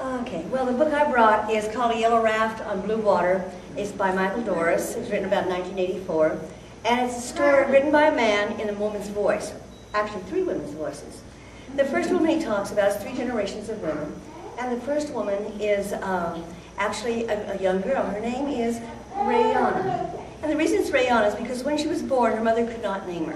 Okay, well, the book I brought is called A Yellow Raft on Blue Water. It's by Michael Dorris. It was written about 1984. And it's a story written by a man in a woman's voice. Actually, three women's voices. The first woman he talks about is three generations of women. And the first woman is actually a young girl. Her name is Rayana. And the reason it's Rayana is because when she was born, her mother could not name her.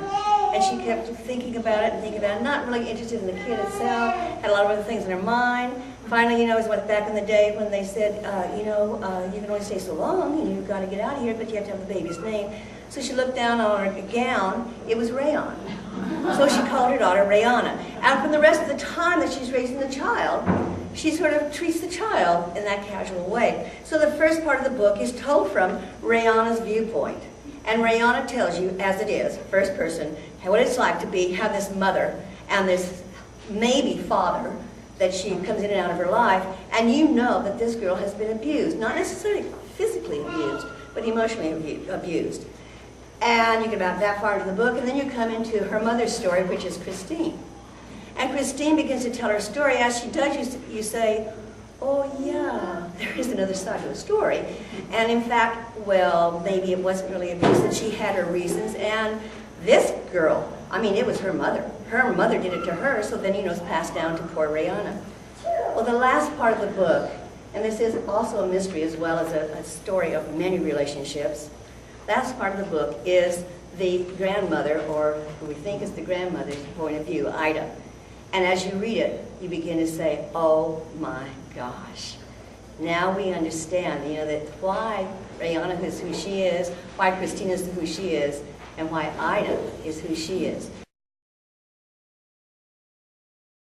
And she kept thinking about it and thinking about it, not really interested in the kid itself, had a lot of other things in her mind. Finally, it was back in the day when they said, you can only stay so long, and you've got to get out of here, but you have to have the baby's name. So she looked down on her gown, it was Rayon. So she called her daughter Rayana. And from the rest of the time that she's raising the child, she sort of treats the child in that casual way. So the first part of the book is told from Rayana's viewpoint. And Rayana tells you, as it is, first person, what it's like to have this mother and this maybe father that she comes in and out of her life, and you know that this girl has been abused. Not necessarily physically abused, but emotionally abused. And you get about that far into the book, and then you come into her mother's story, which is Christine. And Christine begins to tell her story. As she does, you say, oh yeah, there is another side to the story. And in fact, well, maybe it wasn't really abuse, and she had her reasons. And this girl, it was her mother. Her mother did it to her, so then, it's passed down to poor Rayana. Well, the last part of the book, and this is also a mystery as well as a story of many relationships, last part of the book is the grandmother, or who we think is the grandmother's point of view, Ida. And as you read it, you begin to say, oh my gosh. Now we understand, that why Rayana is who she is, why Christina is who she is, and why Ida is who she is.